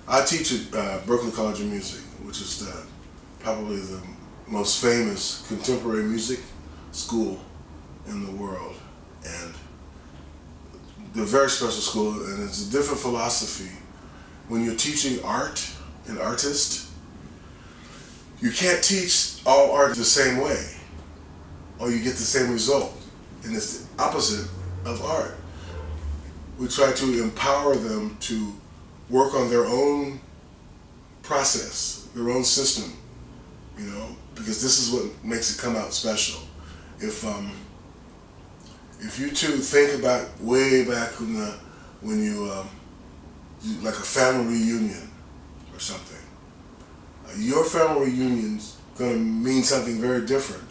I teach at Berklee College of Music, which is probably the most famous contemporary music school in the world. And they're a very special school, and it's a different philosophy. When you're teaching art and artists, you can't teach all art the same way, or you get the same result. And it's the opposite of art. We try to empower them to work on their own process, their own system, you know, because this is what makes it come out special. If you two think about way back when you like a family reunion or something, your family reunion's gonna mean something very different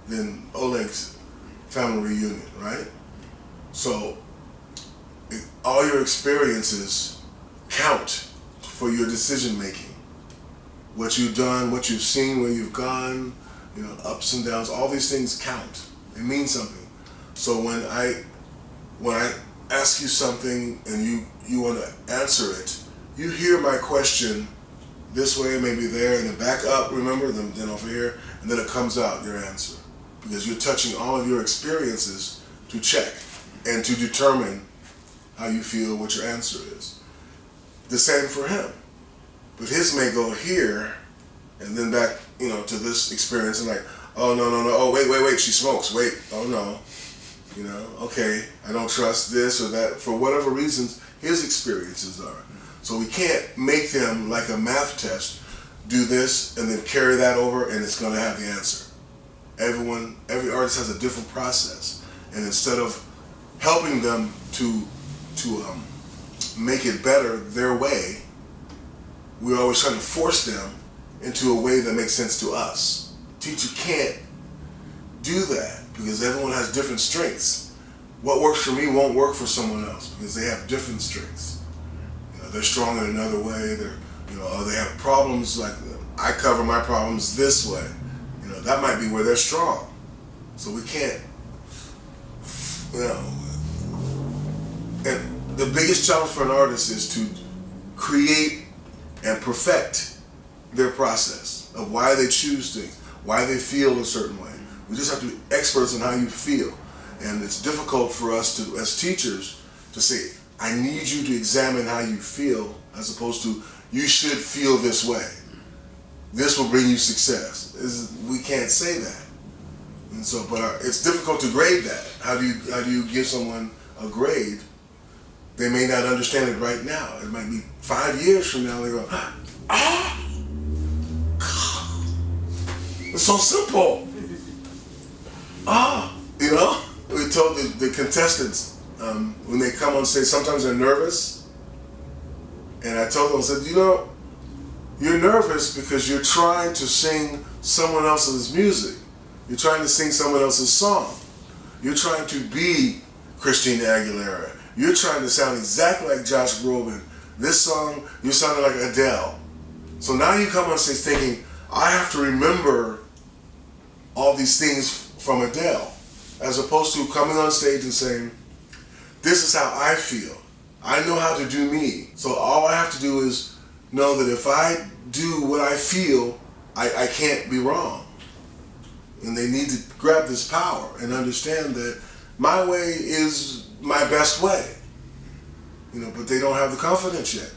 than Oleg's family reunion, right? So all your experiences count for your decision making. What you've done, what you've seen, where you've gone, you know, ups and downs, all these things count. It means something. So when I ask you something and you want to answer it, you hear my question this way, maybe there, and then back up, remember, then over here, and then it comes out, your answer. Because you're touching all of your experiences to check and to determine how you feel, what your answer is. The same for him. But his may go here, and then back, you know, to this experience, and like, oh, no, oh, wait, she smokes, wait, oh no. You know, okay, I don't trust this or that, for whatever reasons his experiences are. So we can't make them like a math test, do this and then carry that over and it's gonna have the answer. Every artist has a different process. And instead of helping them to make it better their way, we're always trying to force them into a way that makes sense to us. Teacher can't do that because everyone has different strengths. What works for me won't work for someone else because they have different strengths. You know, they're strong in another way. Or they have problems like I cover my problems this way. You know, that might be where they're strong. So we can't. You know, and the biggest challenge for an artist is to create and perfect their process of why they choose things, why they feel a certain way. We just have to be experts in how you feel. And it's difficult for us to, as teachers, to say, I need you to examine how you feel, as opposed to, you should feel this way. This will bring you success. We can't say that. And so, but it's difficult to grade that. How do you give someone a grade? They may not understand it right now. It might be 5 years from now, they go, it's so simple. You know? We told the contestants, when they come on stage, sometimes they're nervous. And I told them, I said, you know, you're nervous because you're trying to sing someone else's music. You're trying to sing someone else's song. You're trying to be Christina Aguilera. You're trying to sound exactly like Josh Groban. This song, you're sounding like Adele. So now you come on stage thinking, I have to remember all these things from Adele, as opposed to coming on stage and saying, this is how I feel. I know how to do me. So all I have to do is know that if I do what I feel, I can't be wrong. And they need to grab this power and understand that my way is my best way. You know, but they don't have the confidence yet.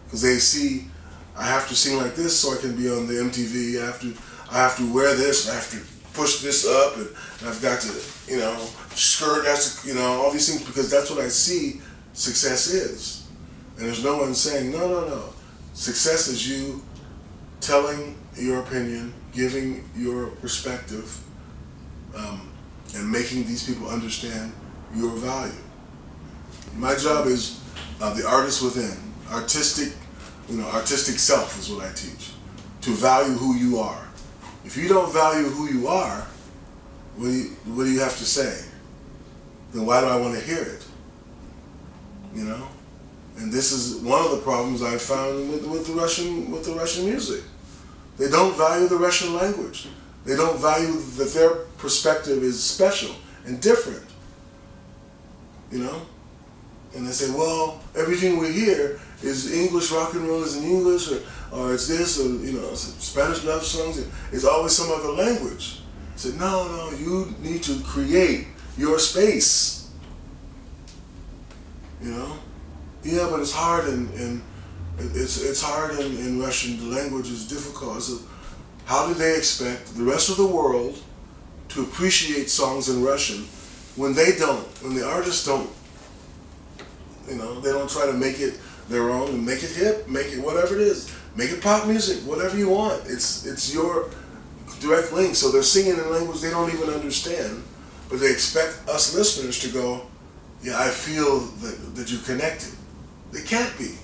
Because they see, I have to sing like this so I can be on the MTV. I have to wear this, I have to push this up, and I've got to, you know, skirt, that's, you know, all these things, because that's what I see success is. And there's no one saying, no. Success is you telling your opinion, giving your perspective, and making these people understand your value. My job is the artist within, artistic self is what I teach, to value who you are. If you don't value who you are, what do you have to say? Then why do I want to hear it? You know? And this is one of the problems I found with the Russian music. They don't value the Russian language. They don't value that their perspective is special and different. You know? And they say, well, everything we hear is English, rock and roll is in English, or it's this, or it's Spanish love songs. It's always some other language. I said, no, you need to create your space. Yeah, but it's hard, and it's hard in Russian. The language is difficult. So how do they expect the rest of the world to appreciate songs in Russian when they don't, when the artists don't? They don't try to make it their own and make it hip, make it whatever it is, make it pop music, whatever you want. It's your direct link. So they're singing in a language they don't even understand, but they expect us listeners to go, yeah, I feel that you connected. They can't be.